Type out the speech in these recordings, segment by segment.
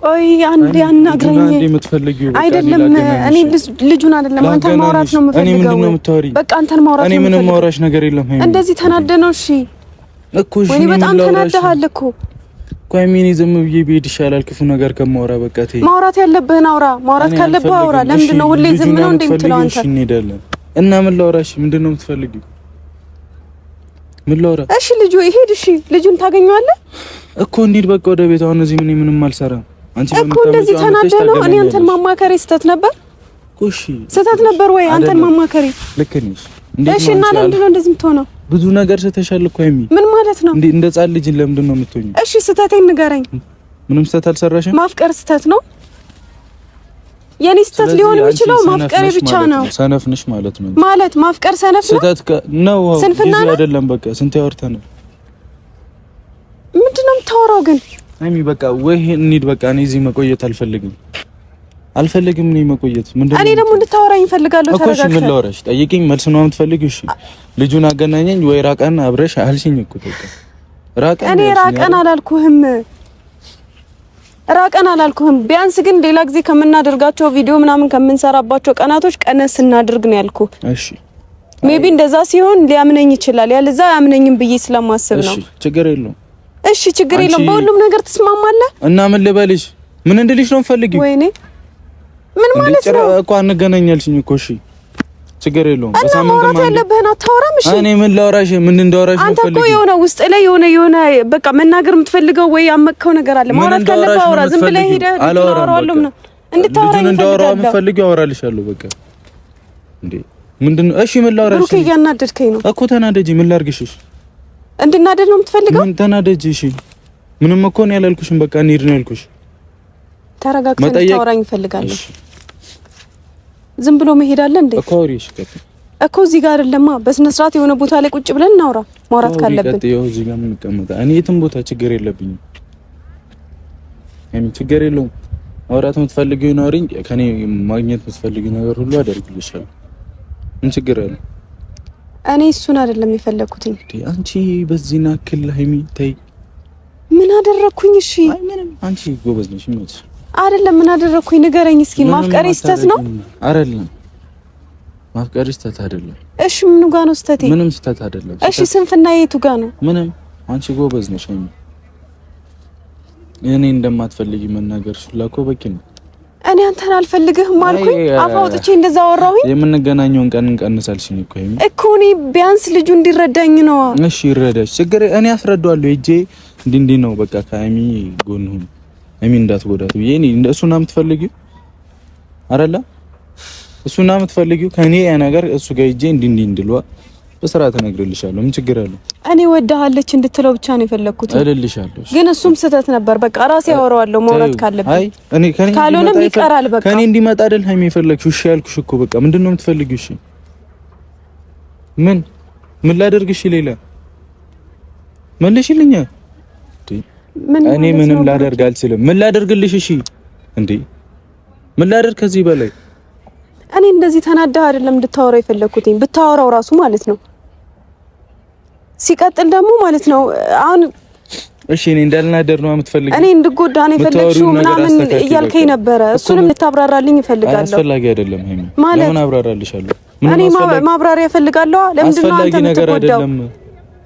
ቆይ አንዴ አናግረኝ አይደለም እኔ ልጁን አይደለም አንተን ማውራት ነው የምፈልገው። እኔ ምንድነው የምታወሪኝ? በቃ አንተን ማውራት ነው። እኔ ምንም ማውራሽ ነገር የለም። እንደዚህ ተናደህ ነው? እሺ እኮ እሺ ወይ በጣም ተናደሃል እኮ። ቆይ ምን ዝም ብዬ ብሄድ ይሻላል ክፉ ነገር ከማውራ። በቃ ተይ፣ ማውራት ያለብህን አውራ። ማውራት ካለብህ አውራ። ለምንድን ነው ሁሌ ዝም ነው እንደምትለው አንተ? እሺ እንሄዳለን እና ምን ላውራሽ? ምንድነው የምትፈልጊው? ምን ላውራ? እሺ ልጁ ይሄድ። እሺ ልጁን ታገኘዋለህ እኮ እንሂድ በቃ ወደ ቤት። አሁን እዚህ ምንም አልሰራም። አንቺ እኮ እንደዚህ ተናደህ ነው? እኔ አንተን ማማከሬ ስህተት ነበር? እሺ ስህተት ነበር ወይ አንተን ማማከሬ? ልክ ነሽ። እሺ እና ለምንድን ነው እንደዚህ የምትሆነው? ብዙ ነገር ስተሻል እኮ ሀይሚ። ምን ማለት ነው? እንደ ጻል ልጅ ለምንድን ነው የምትሆኚው? እሺ ስህተቴን ንገረኝ። ምንም ስህተት አልሰራሽም። ማፍቀር ስህተት ነው? የኔ ስህተት ሊሆን የሚችለው ማፍቀሬ ብቻ ነው። ሰነፍ ነሽ ማለት ነው። ማለት ማፍቀር ሰነፍ ነው? ስህተት ነው ስንፍና አይደለም። በቃ ስንት ያወርተናል። ምንድነው የምታወራው ግን? ሀይሚ በቃ ወይ እንሂድ በቃ። እኔ እዚህ መቆየት አልፈልግም እኔ መቆየት። ምንድነው እኔ ደግሞ እንድታወራኝ እፈልጋለሁ። ተረጋግተህ እኮ ምን ላወራሽ? ጠይቂኝ፣ መልስ ነው የምትፈልጊው? እሺ ልጁን አገናኘኝ ወይ ራቀን አብረሽ አልሽኝ እኮ በቃ ራቀን። እኔ ራቀን አላልኩህም። ቢያንስ ግን ሌላ ጊዜ ከምናደርጋቸው ቪዲዮ ምናምን ከምንሰራባቸው ቀናቶች ቀነስ እናድርግ ነው ያልኩህ። እሺ ሜቢ እንደዛ ሲሆን ሊያምነኝ ይችላል። ያለዛ አያምነኝም ብዬ ስለማስብ ነው። እሺ ችግር የለውም። እሺ ችግር የለውም። በሁሉም ነገር ትስማማለህ? እና ምን ልበልሽ? ምን እንድልሽ ነው የምፈልጊው? ወይኔ ምን ማለት ነው እኮ አንገናኛልሽኝ እኮ። እሺ ችግር የለውም። በሳምንት ማለት ያለብህን አታወራም? እሺ እኔ ምን ላወራሽ? ምን እንዳወራሽ ነው የምፈልጊው? አንተ እኮ የሆነ ውስጥ ላይ የሆነ በቃ መናገር የምትፈልገው ወይ ያመቅከው ነገር አለ። ማውራት ካለብህ አውራ። ዝም ብለህ ሄደህ አላወራም ነው እንድታወራኝ የምፈልጊው። አወራልሻለሁ በቃ። እንዴ ምንድነው? እሺ ምን ላወራሽ? ብሩክ እያናደድከኝ ነው እኮ። ተናደጂ። ምን ላድርግሽ? እንድናደድ ነው የምትፈልገው? ምን ተናደጂ? እሺ ምንም እኮ ነው ያላልኩሽም። በቃ እንሂድ ነው ያልኩሽ። ተረጋግተህ ታወራኝ እፈልጋለሁ። ዝም ብሎ መሄድ አለ እንዴ? እኮ እዚህ ጋር አይደለማ። በስነ ስርዓት የሆነ ቦታ ላይ ቁጭ ብለን እናውራ። ማውራት ካለብን እዚህ ጋር ምን እንቀመጣ? እኔ የትም ቦታ ችግር የለብኝም። ችግር የለውም። ማውራት የምትፈልጊው ነው ከኔ ማግኘት የምትፈልጊው ነገር ሁሉ አደርግልሻለሁ። ምን ችግር አለ? እኔ እሱን አይደለም የፈለኩትኝ። አንቺ በዚህ ናክል ሀይሚ ተይ። ምን አደረኩኝ? እሺ አይ ምንም። አንቺ ጎበዝ ነሽ ማለት አይደለም። ምን አደረኩኝ ንገረኝ እስኪ። ማፍቀሬ ስህተት ነው አይደለም? ማፍቀሬ ስህተት አይደለም። እሺ ምኑ ጋር ነው ስህተቴ? ምንም ስህተት አይደለም። እሺ ስንፍና የቱ ጋር ነው? ምንም። አንቺ ጎበዝ ነሽ ሀይሚ። እኔ እንደማትፈልጊ መናገር ስለኮ በቂ ነው። እኔ አንተን አልፈልግህም አልኩኝ። አፍ አውጥቼ እንደዛ አወራሁኝ። የምንገናኘውን ቀን እንቀንሳልሽኝ እኮ ሀይሚ። እኮ እኔ ቢያንስ ልጁ እንዲረዳኝ ነው። እሺ ይረዳሽ። ችግር እኔ አስረዳዋለሁ። እጄ እንዲህ ነው በቃ። ከሀይሚ ጎን ሁን። ሀይሚ እንዳትጎዳት ብዬ እኔ እሱና የምትፈልጊው አይደለ? እሱና የምትፈልጊው ከኔ ያ ነገር እሱ ጋር እጄ እንዲህ እንድልዋ በስርዓት እነግርልሻለሁ። ምን ችግር አለው? እኔ ወደሃለች እንድትለው ብቻ ነው የፈለኩት እልልሻለሁ። ግን እሱም ስህተት ነበር። በቃ ራሴ አወራዋለሁ ማውራት ካለብኝ። አይ እኔ ካልሆነም ይቀራል። በቃ ከኔ እንዲመጣ አይደል ሀይሚ የፈለግሽው? እሺ ያልኩሽ እኮ በቃ። ምንድነው የምትፈልጊው? እሺ ምን ላደርግሽ? ሌላ መልሽልኛ። እኔ ምንም ላደርግ አልችልም። ምን ላደርግልሽ? እሺ እንዴ ምን ላደርግ ከዚህ በላይ? እኔ እንደዚህ ተናደህ አይደለም እንድታወራው የፈለኩትኝ። ብታወራው ራሱ ማለት ነው። ሲቀጥል ደግሞ ማለት ነው አሁን እሺ እኔ እንዳልናደር ነው የምትፈልጊው? እኔ እንድጎዳ ነው የፈለግሽው ምናምን እያልከኝ ነበረ። እሱንም ልታብራራልኝ እፈልጋለሁ። አስፈላጊ አይደለም ሀይሚ። ለምን አብራራልሻለሁ? እኔ ማብራሪያ እፈልጋለሁ። ለምንድን ነው አንተ የምትጎዳው?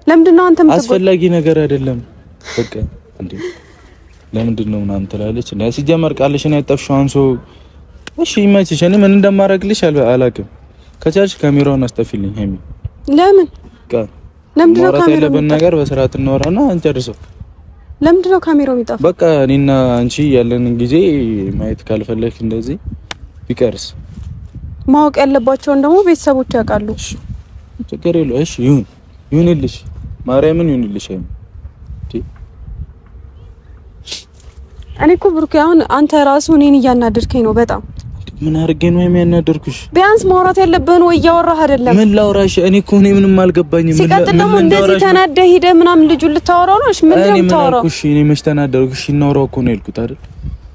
ለምንድን ነው አንተ የምትጎዳው? አስፈላጊ ነገር አይደለም በቃ። እንዴ ለምንድን ነው ምናምን ትላለች። እና ሲጀመር ቃልሽን ያጠፍሽው አንሶ እሺ ይመችሽ። እኔ ምን እንደማደርግልሽ አላውቅም። ከቻልሽ ካሜራውን አስጠፊልኝ ሀይሚ። ለምን ለምንድን ነው ካሜራው ያለበት ነገር በስርዓት እናወራና እንጨርሰው። ለምንድን ነው ካሜራው የሚጠፋው? በቃ እኔና አንቺ ያለንን ጊዜ ማየት ካልፈለግሽ እንደዚህ ቢቀርስ። ማወቅ ያለባቸውን ደግሞ ቤተሰቦች ያውቃሉ። እሺ ችግር የለውም። እሺ ይሁንልሽ፣ ማርያምን ይሁንልሽ ሀይሚ። እኔ እኮ ብሩክ አሁን አንተ ራሱ እኔን እያናደድከኝ ነው በጣም። ምን አድርጌ ነው የሚያናደርኩሽ? ቢያንስ ማውራት ያለብህን ወይ እያወራህ አይደለም? ምን ላውራሽ? እኔ እኮ ምንም አልገባኝም። ሲቀጥል ደግሞ እንደዚህ ተናደህ ሄደህ ምናምን ልጁን ልታወራው ነው? እሺ ምን ልታወራው? እኔ መች ተናደርኩ? እሺ እናውራው እኮ ነው ያልኩት አይደል?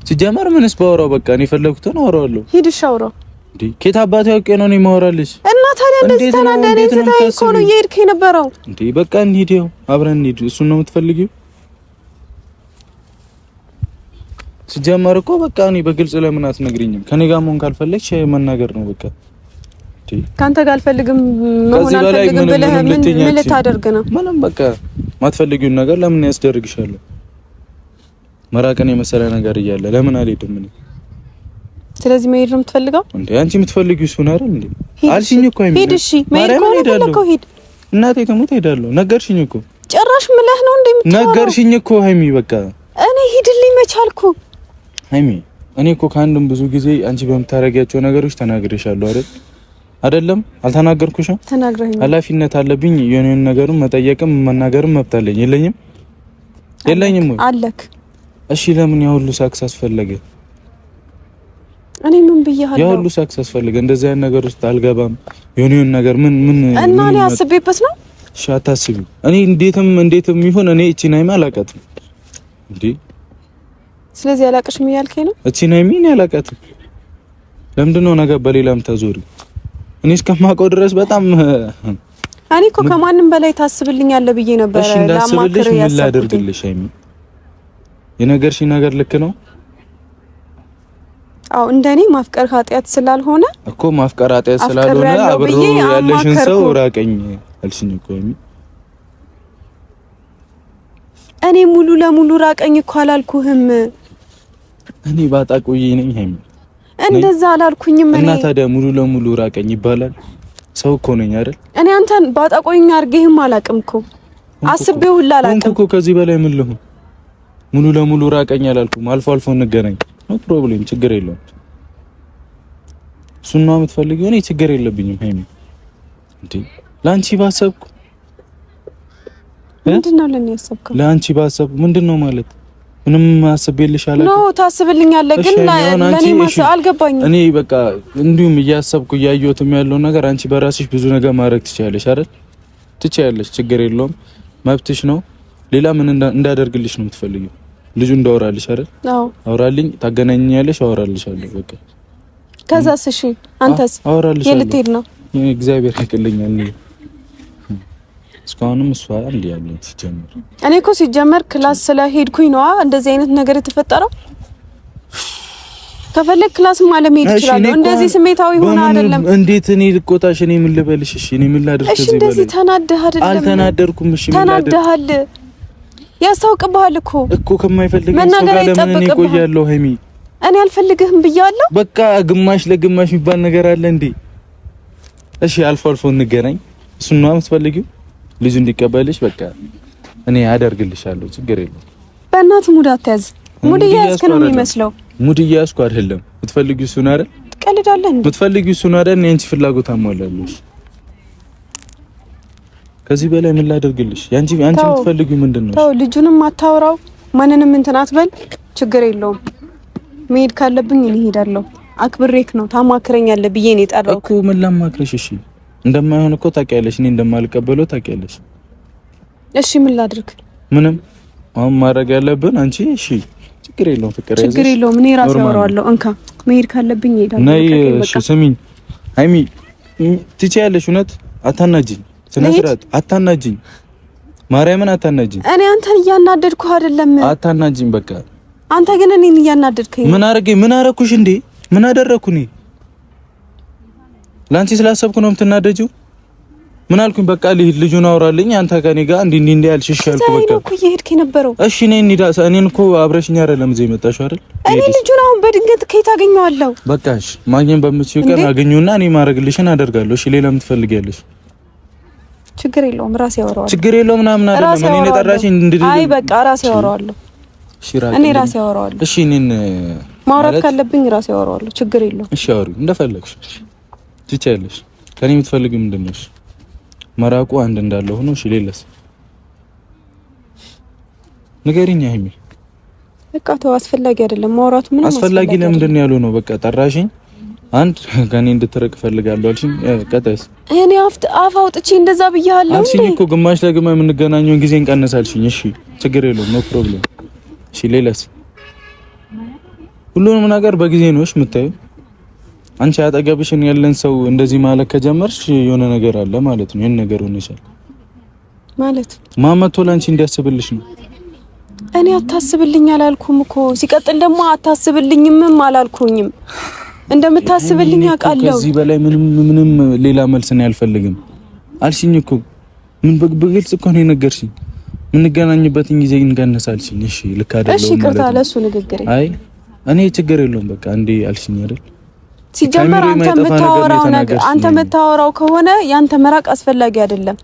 ሲጀመር ምንስ ባወራው በቃ እኔ ፈለኩትን አወራዋለሁ። ሂድ እሺ አውራው። እንዴ ከየት አባቴ አውቄ ነው እኔ ማወራልሽ? እና ታዲያ እንደዚህ ተናደህ እኔን ትተኸኝ እኮ ነው እየሄድክ የነበረው። እንዴ በቃ እንሂድ፣ አብረን እንሂድ። እሱን ነው የምትፈልጊው? ሲጀመር እኮ በቃ እኔ በግልጽ ለምን አትነግሪኝም? ከኔ ጋር መሆን ካልፈለግሽ መናገር ነው በቃ። ካንተ ጋር አልፈልግም መሆን አልፈልግም ብለህ ምን ልታደርግ ነው? ምንም በቃ ማትፈልጊውን ነገር ለምን ያስደርግሻል? መራቀን የመሰለ ነገር እያለ ለምን አልሄድም እኔ? ስለዚህ መሄድ ነው የምትፈልገው እንዴ? አንቺ የምትፈልጊው እሱ ነው አይደል እንዴ? አልሽኝ እኮ አይደል? ሂድ እሺ፣ መሄድ ከሆነ ፈለከው ሂድ። እናቴ ተሞት ሄዳለሁ ነገርሽኝ እኮ። ጭራሽ ምለህ ነው እንዴ የምትወራው? ነገርሽኝ እኮ ሃይሚ በቃ እኔ ሂድልኝ መቻልኩ። ሃይሚ እኔ እኮ ከአንድም ብዙ ጊዜ አንቺ በምታረጊያቸው ነገሮች ተናግሬሻለሁ አይደለም? አልተናገርኩሽም? ተናግረኸኝ። ኃላፊነት አለብኝ የኔን ነገሩን መጠየቅም መናገርም መብት አለኝ። የለኝም ወይ? አለክ። እሺ ለምን ያ ሁሉ ሳክስ አስፈለገ? እኔ ምን ብዬሃለሁ? ያ ሁሉ ሳክስ አስፈለገ? እንደዚህ አይነት ነገር ውስጥ አልገባም። የኔን ነገር ምን እና እኔ አስቤበት ነው። እሺ አታስቢ። እኔ እንዴትም ይሁን እኔ እቺ ናይማ አላውቃትም እንዴ። ስለዚህ አላውቅሽም እያልከኝ ነው? እቺ ናይማ እኔ አላውቃትም። ለምንድን ነው ነገር በሌላም ተዞሪ? እኔ እስከማውቀው ድረስ በጣም እኔ እኮ ከማንም በላይ ታስብልኛለህ ብዬ ነበር። ለማክረ ምን ላደርግልሽ? ሃይሚ የነገርሽኝ ነገር ልክ ነው? አዎ እንደኔ ማፍቀር ኃጢያት ስላልሆነ እኮ ማፍቀር ኃጢያት ስላልሆነ አብሮ ያለሽን ሰው ራቀኝ አልሽኝ እኮ ሃይሚ። እኔ ሙሉ ለሙሉ ራቀኝ እኮ አላልኩህም። እኔ ባጣ ቆይ ነኝ ሃይሚ። እንደዛ አላልኩኝም። እኔ እና ታዲያ ሙሉ ለሙሉ ራቀኝ ይባላል? ሰው እኮ ነኝ አይደል? እኔ አንተን ባጣ ቆይኝ አርገህም አላቅም እኮ አስቤው ሁላ አላቅም እኮ። ከዚህ በላይ ምን ልሁን? ሙሉ ለሙሉ ራቀኝ አላልኩም። አልፎ አልፎ እንገናኝ፣ ኖ ፕሮብሌም፣ ችግር የለውም። እሱን ነው የምትፈልጊው? እኔ ችግር የለብኝም ሃይሚ። እንዴ ላንቺ ባሰብኩ ምንድነው? ለኔ ያሰብከው? ላንቺ ባሰብኩ ምንድነው ማለት? ምንም አስቤልሽ አላልኩም። ኖ ታስብልኛለህ፣ ግን ለኔ ማሰብ አልገባኝም። እኔ በቃ እንዲሁም እያሰብኩ እያየሁትም ያለው ነገር አንቺ በራስሽ ብዙ ነገር ማድረግ ትችያለሽ አይደል? ትችያለሽ፣ ችግር የለውም፣ መብትሽ ነው። ሌላ ምን እንዳደርግልሽ ነው የምትፈልጊው? ልጁ እንዳወራልሽ አይደል? አዎ አውራልኝ፣ ታገናኛለሽ፣ አወራልሻለሁ በቃ። ከዛስ? እሺ አንተስ የልትሄድ ነው? እግዚአብሔር ይቅልኛል። እስካሁንም እሷ እንዴ ያለኝ ሲጀመር እኔ እኮ ሲጀመር ክላስ ስለሄድኩኝ ነው እንደዚህ አይነት ነገር የተፈጠረው። ከፈለክ ክላስ ማለት ሄድ ይችላል። እንደዚህ ስሜታዊ ሆነ አይደለም። እንዴት እኔ ልቆጣሽ? እኔ ምን ልበልሽ? እሺ እኔ ምን ላድርግ? እሺ እንደዚህ ተናደህ አይደለም? አልተናደርኩም። እሺ ምን ላድርግ? ተናደሃል። ያስታውቅብሃል እኮ ከማይፈልግ ሰው ጋር ለምን እኔ ቆያለሁ? ሃይሚ እኔ አልፈልግህም ብያለሁ። በቃ ግማሽ ለግማሽ የሚባል ነገር አለ እንዴ? እሺ አልፎ አልፎ እንገናኝ። እሱን ነው የምትፈልጊው? ልጅ እንዲቀበልሽ በቃ እኔ አደርግልሻለሁ፣ ችግር የለም። በእናትህ ሙድ አትያዝ። ሙድ እያዝክ ነው የሚመስለው። ሙድ እያዝኩ አይደለም። የምትፈልጊው እሱን አይደል? ትቀልዳለህ እንዴ? የምትፈልጊው እሱን አይደል? እኔ አንቺ ፍላጎት አሟላለሽ። ከዚህ በላይ ምን ላደርግልሽ? አንቺ የምትፈልጊው ምንድነው? ተው፣ ልጁንም አታውራው፣ ማንንም እንትን አትበል፣ ችግር የለውም። መሄድ ካለብኝ እኔ እሄዳለሁ። አክብሬክ ነው ታማክረኛለህ ብዬ ነው የጠራው እኮ። ምን ላማክረሽ? እሺ እንደማይሆን እኮ ታውቂያለሽ። እኔ እንደማልቀበለው ታውቂያለሽ። እሺ ምን ላድርግ? ምንም አሁን ማድረግ ያለብን አንቺ እሺ፣ ችግር የለውም፣ ፍቅር ያዘሽ፣ ችግር የለውም። እኔ ራሴ አወራዋለሁ። እንካ መሄድ ካለብኝ እሄዳለሁ። ነይ እሺ፣ ስሚኝ ሃይሚ፣ ትችያለሽ። እውነት አታናጅኝ፣ ስነ ስርዓት አታናጅኝ፣ ማርያምን አታናጅኝ። እኔ አንተን እያናደድኩህ አይደለም። አታናጅኝ በቃ። አንተ ግን እኔን እያናደድከኝ። ምን አረኩሽ እንዴ? ምን አደረኩ እኔ? ላንቺ ስላሰብኩ ነው የምትናደጂው? ምን አልኩኝ? በቃ ልጁን አውራልኝ፣ አንተ ከኔ ጋር እንዴ ያልሽ ይሻልኩ። በቃ እኮ እየሄድክ የነበረው። እሺ እኔን እኮ አብረሽኝ አይደለም እዚህ የመጣሽው አይደል? እኔ ልጁን አሁን በድንገት ከየት አገኘዋለሁ? በቃ እሺ ማግኘት በምትችይው ቀን አገኙና እኔ ማድረግልሽን አደርጋለሁ። እሺ ሌላ የምትፈልጊያለሽ? ችግር የለውም፣ ራሴ አወራዋለሁ። ችግር የለውም ምናምን አይደለም። እኔ ጠራሽኝ እንድል። አይ በቃ ራሴ አወራዋለሁ። እኔ ራሴ አወራዋለሁ። እሺ እኔን ማውራት ካለብኝ ራሴ አወራዋለሁ። ችግር የለውም። እሺ አውሪ እንደፈለግሽ ትችያለሽ። ከኔ የምትፈልጊው ምንድነው? እሺ መራቁ አንድ እንዳለ ሆኖ እሺ ሌላስ ንገሪኝ ሃይሚ። በቃ ተው፣ አስፈላጊ አይደለም ማውራቱ። ምንም አስፈላጊ ለምንድን ነው ያለው ነው? በቃ ጠራሽኝ፣ አንድ ከኔ እንድትርቅ ፈልጋለሁ አልሽኝ። ቀጣይስ? እኔ አፍ አውጥቼ እንደዛ ብያለሁ አልሽኝ እኮ። ግማሽ ለግማሽ የምንገናኘውን ጊዜ እንቀንሳልሽኝ። እሺ ችግር የለውም፣ ኖ ፕሮብሌም። እሺ ሌላስ? ሁሉንም ነገር በጊዜ ነው እሺ የምታየው። አንቺ አጠገብሽን ያለን ሰው እንደዚህ ማለት ከጀመርሽ የሆነ ነገር አለ ማለት ነው። ይሄን ነገር ሆነሻል ማለት ማመቶ ላንቺ እንዲያስብልሽ ነው። እኔ አታስብልኝ አላልኩም እኮ ሲቀጥል ደግሞ አታስብልኝም አላልኩኝም እንደምታስብልኝ አውቃለሁ ከዚህ በላይ ምንም ሌላ መልስ ነው ያልፈልግም አልሽኝ እኮ ምን በግልጽ እኮ ነው የነገርሽኝ ምን ገናኝበትን ጊዜ እንገነሳልሽኝ እሺ ልክ አይደለም እሺ ቅርታ ለሱ ንግግር አይ እኔ ችግር የለውም በቃ እንዴ አልሽኝ አይደል ሲጀመር አንተ መታወራው ከሆነ ያንተ መራቅ አስፈላጊ አይደለም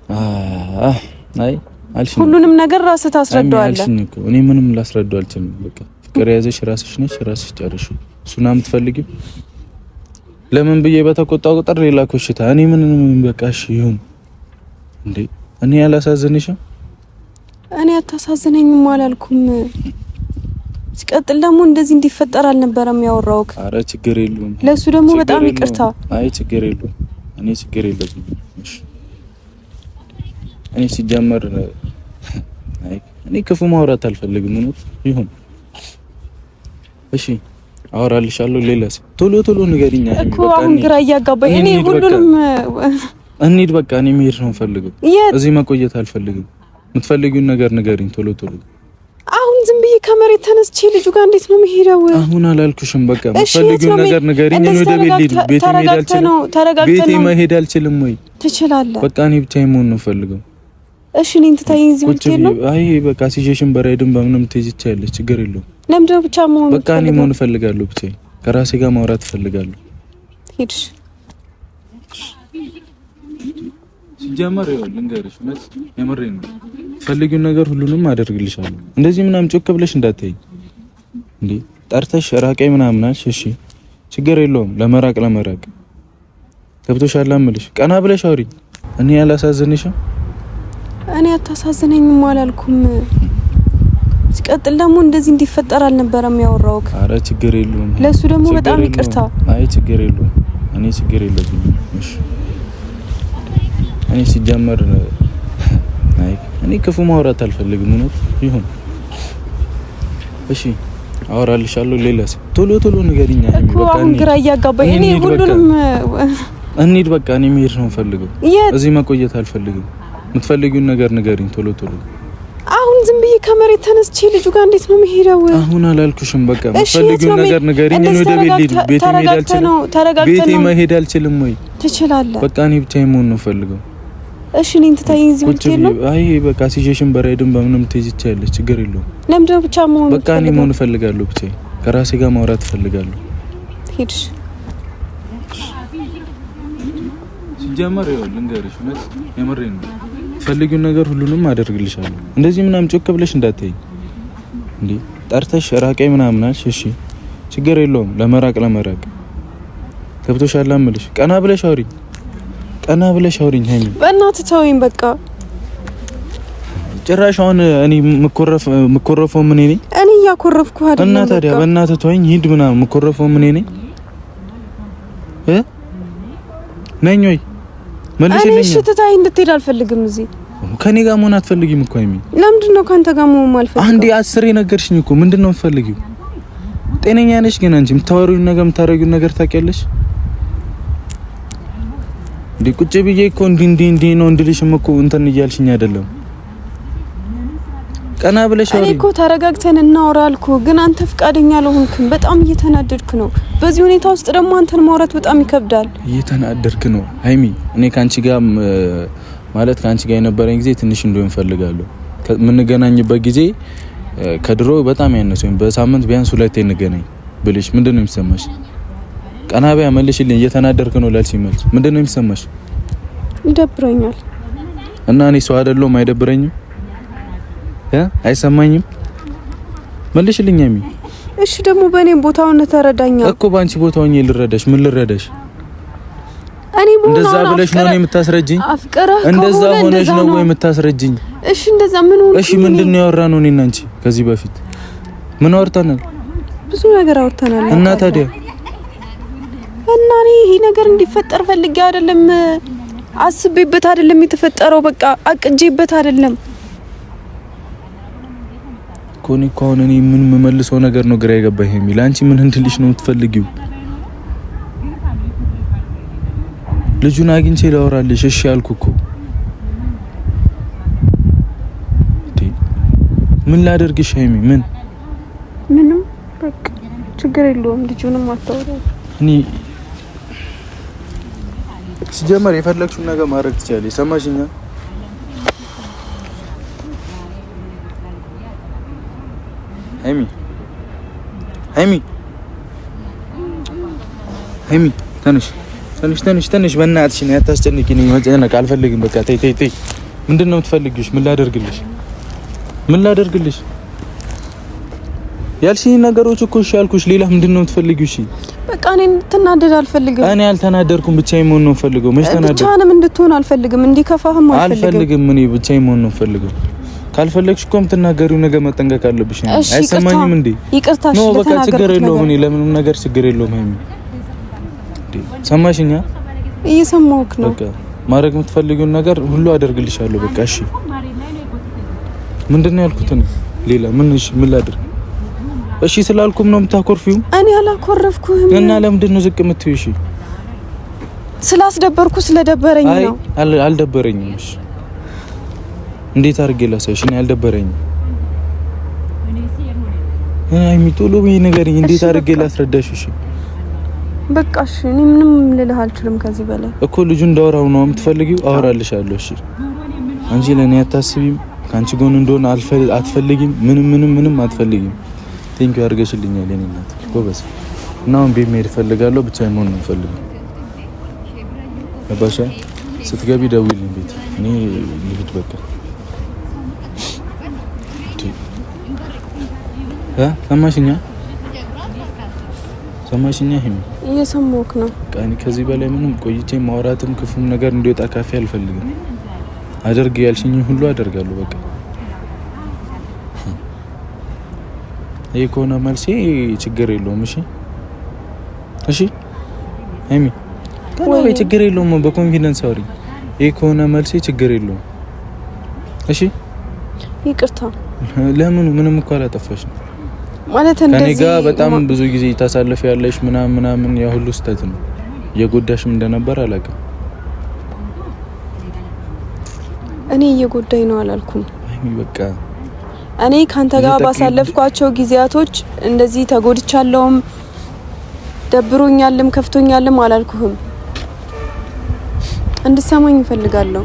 አይ አልሽኝ ሁሉንም ነገር ራስህ ታስረዳዋለህ አልሽኝ እኮ እኔ ምንም ላስረዳው አልችልም በቃ ፍቅር ያዘሽ ራስሽ ነሽ ራስሽ ጨርሽ እሱና የምትፈልጊው ለምን ብዬ በተቆጣው ቁጥር ሌላ ኮሽታ እኔ ምን በቃ እሺ ይሁን እንዴ እኔ ያላሳዝንሽም እኔ አታሳዝነኝም አላልኩም ሲቀጥል ደግሞ እንደዚህ እንዲፈጠር አልነበረም ያወራውክ አረ ችግር የለውም ለሱ ደግሞ በጣም ይቅርታ አይ ችግር የለውም እኔ ችግር የለብኝም እሺ እኔ ሲጀመር አይ እኔ ክፉ ማውራት አልፈልግም ነው ይሁን እሺ አወራልሻለሁ ሌላስ ቶሎ ንገሪኛ እኮ አሁን ግራ እያጋባኝ እኔ ሁሉንም እንሂድ በቃ እኔ መሄድ ነው ፈልገው እዚህ መቆየት አልፈልግም የምትፈልጊውን ነገር ንገሪኝ ቶሎ አሁን ዝም ብዬ ከመሬት ተነስቼ ልጁ ጋር እንዴት ነው መሄደው አሁን አላልኩሽም በቃ የምትፈልጊውን ነገር ንገሪኝ ነው ቤቴ መሄድ አልችልም ወይ ትችላለህ በቃ እኔ ብቻዬን መሆን ነው ፈልገው እሺ እኔን ትታይኝ እዚህ ብትሄድ ነው አይ በቃ ሲጀሽን በራይድም በምንም ትይዝቻለሽ ችግር የለውም ለምንድነው ብቻ መሆን በቃ እኔ መሆን ፈልጋለሁ ብቻዬን ከራሴ ጋር ማውራት ፈልጋለሁ ሄድሽ ሲጀመር ልንገርሽ ማለት የምሬን ነው ፈልጊውን ነገር ሁሉንም አደርግልሻለሁ እንደዚህ ምናምን ጮክ ብለሽ እንዳትዪ እንዴ ጠርተሽ ራቀይ ምናምን አልሽ እሺ ችግር የለውም ለመራቅ ገብቶሻል አምልሽ ቀና ብለሽ አውሪ እኔ ያላሳዝንሽም እኔ አታሳዝነኝም አላልኩም ሲቀጥል ደግሞ እንደዚህ እንዲፈጠር አልነበረም ያወራውክ አረ ችግር የለውም ለሱ ደግሞ በጣም ይቅርታ አይ ችግር የለውም እኔ ችግር የለብኝም እሺ እኔ ሲጀመር አይ እኔ ክፉ ማውራት አልፈልግም ነው ይሁን እሺ አወራልሻለሁ ሌላስ ቶሎ ንገሪኛ እኮ አሁን ግራ እያጋባኝ እኔ ሁሉንም እንሂድ በቃ እኔ መሄድ ነው ፈልገው እዚህ መቆየት አልፈልግም የምትፈልጊውን ነገር ንገሪኝ ቶሎ አሁን ዝም ብዬ ከመሬት ተነስቼ ልጁ ጋር እንዴት ነው መሄደው አሁን አላልኩሽም በቃ የምትፈልጊውን ነገር ንገሪኝ ነው ቤቴ መሄድ አልችልም ወይ ትችላለህ በቃ እኔ ብቻዬን መሆን ነው ፈልገው እሺ እኔን ትታይኝ እዚህ ብትሄድ ነው አይ በቃ ሲጀሽን በራይድም በምንም ትይዝቻለሽ ችግር የለውም ለምንድነው ብቻ መሆን በቃ እኔ መሆን ፈልጋለሁ ብቻዬን ከራሴ ጋር ማውራት ፈልጋለሁ ሄድሽ ሲጀመር ልንገርሽ ማለት የምሬን ነው ፈልጊውን ነገር ሁሉንም አደርግልሻለሁ እንደዚህ ምናምን ጮክ ብለሽ እንዳትዪ እንዴ ጠርተሽ ራቀይ ምናምን አልሽ እሺ ችግር የለውም ለመራቅ ገብቶሻል አምልሽ ቀና ብለሽ አውሪኝ ሃይሚ በእናትህ ተወኝ በቃ ጭራሽ አሁን እኔ ምኮረፈው ምን ነኝ እኔ ያኮረፍኩ አይደለም እና ታዲያ በእናትህ ተወኝ ሂድ ምናምን ምኮረፈው ምን ነኝ ነኝ ወይ መልሽልኝ እሺ ትታይ እንድትሄድ አልፈልግም እዚህ ከኔ ጋር መሆን አትፈልጊም እኮ ሃይሚ ለምንድነው ካንተ ጋር መሆን ማልፈልግ አንዴ 10 ነገርሽኝ እኮ ምንድነው የምትፈልጊው ጤነኛ ነሽ ግን አንቺ የምታወሪውን ነገር የምታረጊውን ነገር ታውቂያለሽ እንዴ ቁጭ ብዬ እኮ እንዲ ነው እንድልሽም እኮ እንትን እያልሽኝ አይደለም ቀና ብለሽ አውሪ እኔ እኮ ተረጋግተን እናወራ አልኩ ግን አንተ ፍቃደኛ አልሆንክም በጣም እየተናደድክ ነው በዚህ ሁኔታ ውስጥ ደግሞ አንተን ማውራት በጣም ይከብዳል እየተናደድክ ነው ሃይሚ እኔ ካንቺ ጋር ማለት ካንቺ ጋር የነበረኝ ጊዜ ትንሽ እንደሆነ ፈልጋለሁ የምንገናኝበት ጊዜ ከድሮ በጣም ያነሰኝ በሳምንት ቢያንስ 2 እንገናኝ ብልሽ ምንድነው የሚሰማሽ ቀና በያ መልሽልኝ እየተናደድክ ነው ላልሽ መልስ ምንድነው የሚሰማሽ ይደብረኛል እና እኔ ሰው አይደለሁም አይደብረኝም አይሰማኝም መልሽልኝ ሃይሚ እሺ ደግሞ በእኔ ቦታውን ተረዳኛ እኮ ባንቺ ቦታውን ልረዳሽ ምን ልረዳሽ እኔ እንደዛ ብለሽ ነው የምታስረጅኝ እንደዛ ሆነሽ ነው ወይ የምታስረጅኝ እሺ እንደዛ ምን ሆነ እሺ ምንድነው ያወራነው እኔና አንቺ ከዚህ በፊት ምን አወርተናል ብዙ ነገር አወርተናል እና ታዲያ እና ይሄ ነገር እንዲፈጠር ፈልጌ አይደለም አስቤበት አይደለም የተፈጠረው በቃ አቅጄበት አይደለም ኮኒ እኔ ምን መመልሰው ነገር ነው ግራ የገባኝ የሚል አንቺ ምን እንድልሽ ነው የምትፈልጊው ልጁን አግኝቼ ላወራልሽ እሺ አልኩ እኮ ምን ላደርግሽ ሀይሚ? ምንም በቃ ችግር የለውም። ልጁንም አታውራው። እኔ ሲጀመር የፈለግሽውን ነገር ማድረግ ትችያለሽ። ሰማሽኛ? ሀይሚ ተነሽ በእናትሽ ነው ያታስጨንቂኝ። መጨነቅ አልፈልግም። በቃ ተይ። ምንድነው የምትፈልጊው? ምን ላደርግልሽ ያልሽኝ ነገሮች እኮ እሺ ያልኩሽ። ሌላ ምንድነው የምትፈልጊው? እሺ በቃ እኔ እንድትናደድ አልፈልግም። እኔ አልተናደድኩም። ብቻዬን መሆን ነው የምፈልገው። መች ተናደድኩ? ብቻህንም እንድትሆን አልፈልግም። እንዲከፋህም አልፈልግም። እኔ ብቻዬን መሆን ነው የምፈልገው። ካልፈለግሽ እኮ የምትናገሪው ነገር መጠንቀቅ አለብሽ። አይሰማኝም እንዴ? ይቅርታ ነው በቃ ችግር የለውም። እኔ ለምንም ነገር ችግር የለውም። ሀይሚ ሰማሽኛ? እየሰማሁህ ነው። በቃ ማድረግ የምትፈልጊውን ነገር ሁሉ አደርግልሻለሁ። በቃ እሺ። ምንድነው ያልኩት? ሌላ ምን? እሺ ምን ላድርግ? እሺ ስላልኩም ነው የምታኮርፊው? እኔ አላኮረፍኩህም። እና ለምንድን ነው ዝቅ የምትይው? እሺ ስላስደበርኩ ስለደበረኝ ነው። አልደበረኝም። እሺ እንዴት አድርጌ ላሳይሽ? እኔ አልደበረኝም። ሀይሚ ቶሎ በይ ንገሪኝ። እንዴት አድርጌ ላስረዳሽ? እሺ በቃ እሺ። እኔ ምንም ልልህ አልችልም ከዚህ በላይ እኮ። ልጁ እንዳወራው ነው የምትፈልጊው? አወራልሻለሁ። እሺ አንቺ ለኔ አታስቢም። ካንቺ ጎን እንደሆነ አትፈልጊም። ምንም አትፈልጊም። ቴንክ ዩ አድርገሽልኛል የኔ እናት ጎበዝ። እና አሁን ቤት መሄድ እፈልጋለሁ። ብቻዬን መሆን ነው የምፈልገው። አባሻ ስትገቢ ደውይልኝ ቤት። እኔ ልሂድ በቃ። ሰማሽኛ ሀይሚ? እየሰማሁህ ነው። እኔ ከዚህ በላይ ምንም ቆይቼ ማውራትም ክፉም ነገር እንዲወጣ ካፌ አልፈልግም። አደርግ ያልሽኝ ሁሉ አደርጋለሁ። በቃ ይሄ ከሆነ መልሴ ችግር የለውም። እሺ ሀይሚ ከሆነ ችግር የለውም። በኮንፊደንስ አውሪ። ይሄ ከሆነ መልሴ ችግር የለውም። እሺ ይቅርታ። ለምን? ምንም እኮ አላጠፋሽም ማለት እንደዚህ ከኔ ጋር በጣም ብዙ ጊዜ ታሳልፍ ያለሽ ምናምን ያ ሁሉ ስህተት ነው። የጎዳሽም እንደነበር አላውቅም። እኔ እየጎዳኝ ነው አላልኩም። በቃ እኔ ካንተ ጋር ባሳለፍኳቸው ጊዜያቶች እንደዚህ ተጎድቻለሁም ደብሮኛልም ከፍቶኛልም አላልኩህም። እንድትሰማኝ እፈልጋለሁ።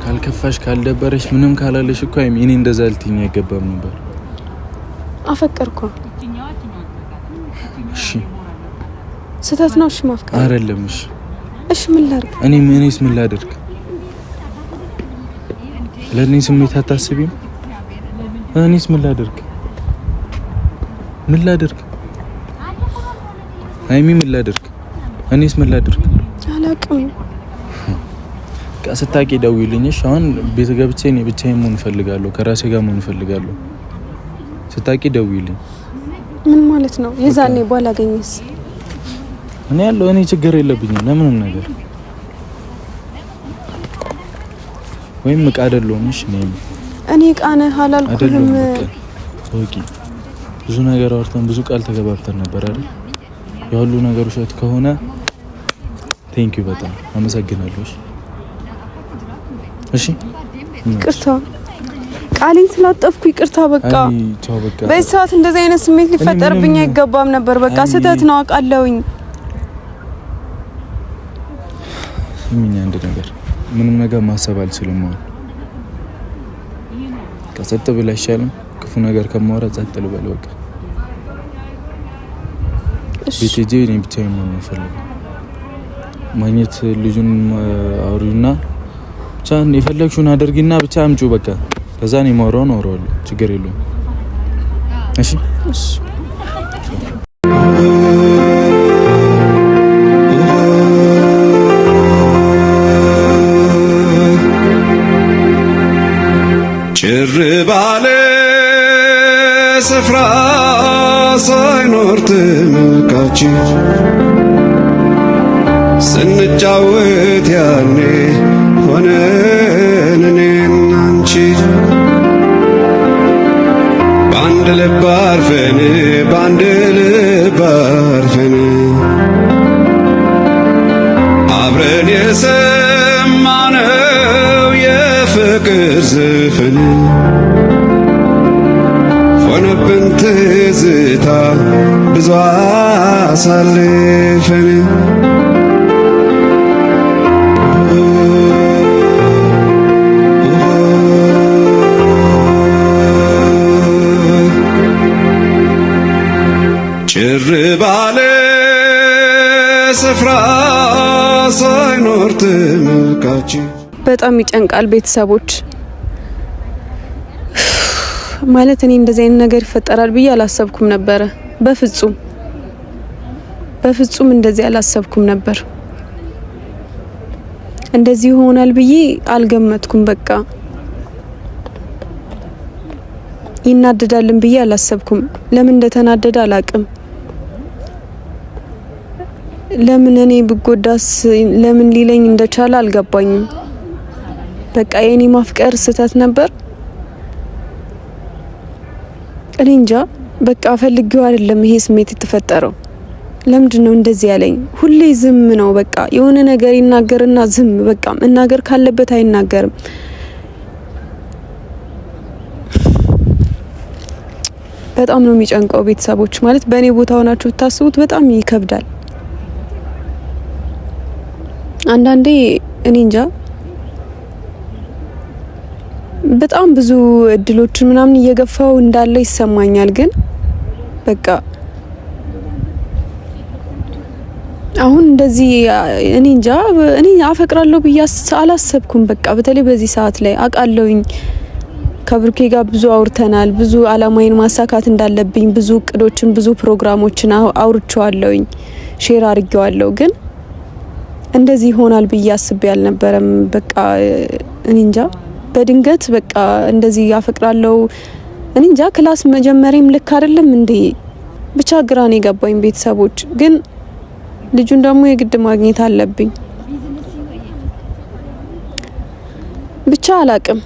ካልከፋሽ ካልደበረሽ ምንም ካላለሽ እኮ እኔ እንደዛ ልትይኝ አይገባም ነበር። አፈቀርኩ። እሺ ስህተት ነው? እሺ ማፍቀር አይደለም። እሺ ምን ላድርግ? እኔስ ምን ላድርግ? ለኔ ስሜት አታስቢም? እኔስ ምን ላድርግ? ሀይሚ ምን ላድርግ? እኔስ ምን ላድርግ? አላውቅም። ስታቂ ደውይልኝ። እሺ አሁን ቤት ገብቼ እኔ ብቻዬን መሆን እፈልጋለሁ። ከራሴ ጋር መሆን እፈልጋለሁ። ስታቂ ደውይልኝ። ምን ማለት ነው? የዛኔ ባላገኝስ? እኔ ችግር የለብኝም ለምንም ነገር። ወይም ዕቃ አይደለሁም። እሺ እኔ ዕቃ ነህ አላልኩህም። ወቂ ብዙ ነገር አውርተን ብዙ ቃል ተገባብተን ነበር አይደል? የሁሉ ነገር ውሸት ከሆነ ቴንክ ዩ በጣም አመሰግናለሁ። እሺ ይቅርታ፣ ቃሌን ስላጠፍኩ ይቅርታ። በቃ በዚህ ሰዓት እንደዚህ አይነት ስሜት ሊፈጠርብኝ አይገባም ነበር። በቃ ስህተት ነው አውቃለሁኝ። ምን አንድ ነገር ምንም ነገር ማሰብ አልችልም። ከጸጥ ብለህ ይሻላል። ክፉ ነገር ከማወራ ጸጥ ልበል በቃ። ቤት ሂጅ። እኔ ብቻዬን ነው የምፈልገው። ማግኘት ልጁን አውሪውና ብቻ የፈለግሽውን አድርጊና ብቻ አምጪው በቃ። ከዛ እኔ ማውራውን አወራዋለሁ። ችግር የለውም። እሺ ጭር ባለ ስፍራ ሳይኖር ተመልካች ስንጫወት ያኔ ሆነን እኔና አንቺ በአንድ ልብ አርፈን አብረን የሰማነው የፍቅር ዘፈን አሳልፈን ጭር ባለ ስፍራ ሳይኖር ተመልካች። በጣም ይጨንቃል ቤተሰቦች። ማለት እኔ እንደዚህ አይነት ነገር ይፈጠራል ብዬ አላሰብኩም ነበር። በፍጹም እንደዚህ አላሰብኩም ነበር። እንደዚህ ይሆናል ብዬ አልገመትኩም። በቃ ይናደዳልን ብዬ አላሰብኩም። ለምን እንደተናደደ አላቅም። ለምን እኔ ብጎዳስ ለምን ሊለኝ እንደቻለ አልገባኝም። በቃ የኔ ማፍቀር ስህተት ነበር። እኔ እንጃ በቃ ፈልጌው አይደለም ይሄ ስሜት የተፈጠረው። ለምንድነው እንደዚህ ያለኝ? ሁሌ ዝም ነው በቃ የሆነ ነገር ይናገርና ዝም በቃ መናገር ካለበት አይናገርም። በጣም ነው የሚጨንቀው ቤተሰቦች። ማለት በእኔ ቦታ ሆናችሁ ታስቡት በጣም ይከብዳል። አንዳንዴ እኔ እንጃ በጣም ብዙ እድሎችን ምናምን እየገፋው እንዳለ ይሰማኛል። ግን በቃ አሁን እንደዚህ እኔ እንጃ እኔ አፈቅራለሁ ብዬ አላሰብኩም። በቃ በተለይ በዚህ ሰዓት ላይ አውቃለሁኝ ከብሩኬ ጋር ብዙ አውርተናል። ብዙ አላማዬን ማሳካት እንዳለብኝ ብዙ እቅዶችን ብዙ ፕሮግራሞችን አውርቼዋለሁኝ፣ ሼር አድርጌዋለሁ። ግን እንደዚህ ይሆናል ብዬ አስቤ አልነበረም። በቃ እኔ እንጃ በድንገት በቃ እንደዚህ አፈቅራለሁ እኔ እንጃ ክላስ መጀመሪያም ልክ አይደለም እንዴ ብቻ ግራ ነው የገባኝ ቤተሰቦች። ግን ልጁን ደግሞ የግድ ማግኘት አለብኝ። ብቻ አላቅም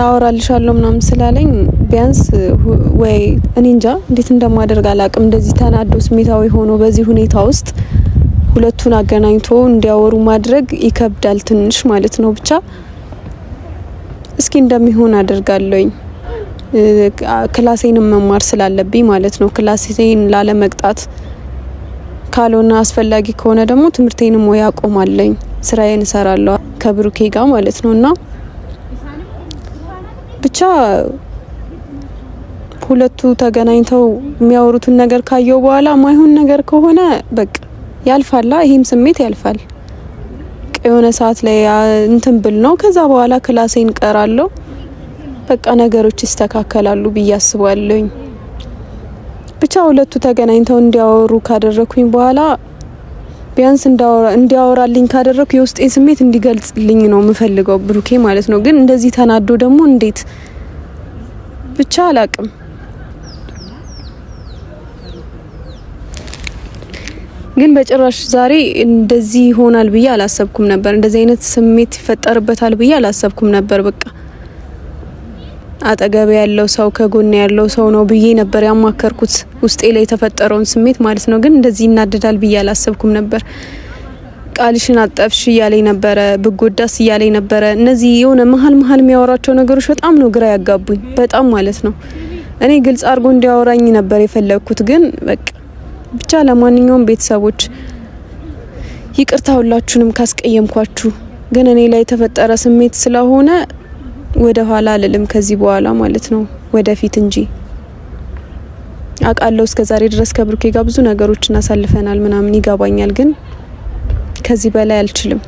አወራልሻለሁ ምናምን ስላለኝ ቢያንስ ወይ እኔ እንጃ እንዴት እንደማደርግ አላቅም። እንደዚህ ተናዶ ስሜታዊ ሆኖ በዚህ ሁኔታ ውስጥ ሁለቱን አገናኝቶ እንዲያወሩ ማድረግ ይከብዳል ትንሽ ማለት ነው። ብቻ እስኪ እንደሚሆን አደርጋለሁኝ። ክላሴንም መማር ስላለብኝ ማለት ነው። ክላሴን ላለመቅጣት ካልሆነ አስፈላጊ ከሆነ ደግሞ ትምህርቴንም ወይ አቆማለኝ ስራዬን እሰራለሁ ከብሩኬ ጋር ማለት ነውና ብቻ ሁለቱ ተገናኝተው የሚያወሩትን ነገር ካየው በኋላ ማይሆን ነገር ከሆነ በቃ ያልፋላ። ይሄም ስሜት ያልፋል። የሆነ ሰዓት ላይ እንትን ብል ነው። ከዛ በኋላ ክላሴን ቀራለሁ። በቃ ነገሮች ይስተካከላሉ ብዬ አስባለሁኝ። ብቻ ሁለቱ ተገናኝተው እንዲያወሩ ካደረኩኝ በኋላ ቢያንስ እንዲያወራልኝ ካደረኩ የውስጤን ስሜት እንዲገልጽልኝ ነው የምፈልገው ብሩኬ ማለት ነው። ግን እንደዚህ ተናዶ ደግሞ እንዴት ብቻ አላቅም። ግን በጭራሽ ዛሬ እንደዚህ ይሆናል ብዬ አላሰብኩም ነበር። እንደዚህ አይነት ስሜት ይፈጠርበታል ብዬ አላሰብኩም ነበር። በቃ አጠገብ ያለው ሰው ከጎን ያለው ሰው ነው ብዬ ነበር ያማከርኩት ውስጤ ላይ የተፈጠረውን ስሜት ማለት ነው። ግን እንደዚህ ይናደዳል ብዬ አላሰብኩም ነበር። ቃልሽን አጠፍሽ እያለኝ ነበረ፣ ብጎዳስ እያለኝ ነበረ። እነዚህ የሆነ መሀል የሚያወራቸው ነገሮች በጣም ነው ግራ ያጋቡኝ፣ በጣም ማለት ነው። እኔ ግልጽ አድርጎ እንዲያወራኝ ነበር የፈለግኩት። ግን በቃ ብቻ ለማንኛውም ቤተሰቦች ይቅርታ ሁላችሁንም ካስቀየምኳችሁ። ግን እኔ ላይ የተፈጠረ ስሜት ስለሆነ ወደ ኋላ አልልም ከዚህ በኋላ ማለት ነው፣ ወደፊት እንጂ። አውቃለሁ እስከ ዛሬ ድረስ ከብሩኬ ጋር ብዙ ነገሮችን አሳልፈናል ምናምን ይገባኛል። ግን ከዚህ በላይ አልችልም።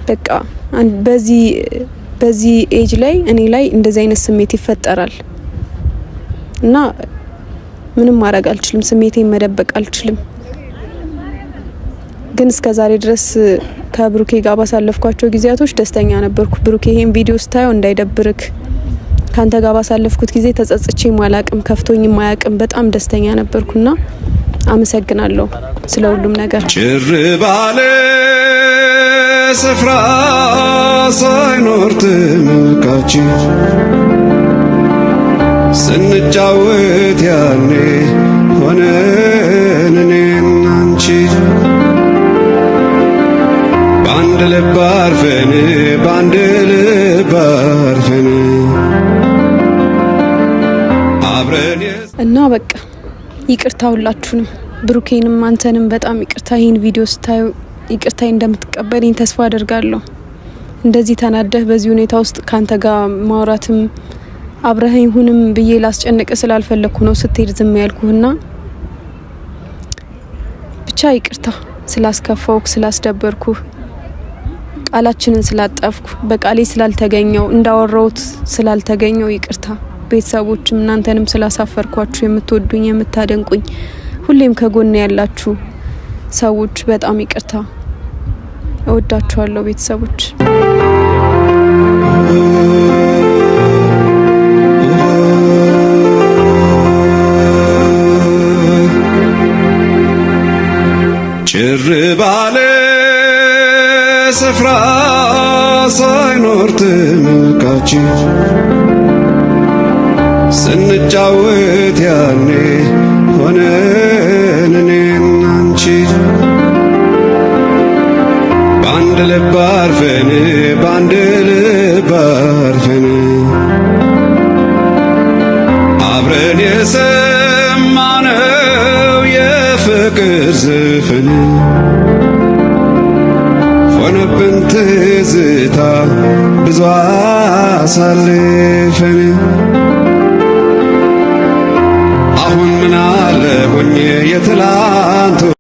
በቃ በዚህ ኤጅ ላይ እኔ ላይ እንደዚህ አይነት ስሜት ይፈጠራል እና ምንም ማድረግ አልችልም። ስሜቴን መደበቅ አልችልም። ግን እስከ ዛሬ ድረስ ከብሩኬ ጋር ባሳለፍኳቸው ጊዜያቶች ደስተኛ ነበርኩ። ብሩኬ ይሄን ቪዲዮ ስታየው እንዳይደብርክ፣ ካንተ ጋር ባሳለፍኩት ጊዜ ተጸጽቼ ማላቅም ከፍቶኝ ማያቅም በጣም ደስተኛ ነበርኩና አመሰግናለሁ ስለ ሁሉም ነገር። ጭር ባለ ስፍራ ሳይኖር ተመልካች ስንጫወት ያኔ ሆነን እኔና አንቺ በአንድ ልብ አርፈን በአንድ ልብ አርፈን አብረን እና በቃ ይቅርታ ሁላችሁንም ብሩኬንም አንተንም በጣም ይቅርታ። ይሄን ቪዲዮ ስታዩ ይቅርታ እንደምትቀበልኝ ተስፋ አደርጋለሁ። እንደዚህ ተናደህ በዚህ ሁኔታ ውስጥ ካንተ ጋር ማውራትም አብረኸኝ ሁንም ብዬ ላስጨንቅ ስላልፈለኩ ነው ስትሄድ ዝም ያልኩህና ብቻ ይቅርታ ስላስከፋውክ ስላስደበርኩ ቃላችንን ስላጠፍኩ በቃሌ ስላልተገኘው እንዳወራውት ስላልተገኘው ይቅርታ። ቤተሰቦችም እናንተንም ስላሳፈርኳችሁ የምትወዱኝ የምታደንቁኝ ሁሌም ከጎን ያላችሁ ሰዎች በጣም ይቅርታ። እወዳችኋለሁ ቤተሰቦች። ጭር ባለ ስፍራ ሳይኖር ተመልካች ስንጫወት ያኔ ሆነን እኔና አንቺ በአንድ ልብ አርፈን በአንድ ልብ አርፈን አብረን የሰማነው የፍቅር ዘፈን ሆነብን ትዝታ ብዙ አሳልፈን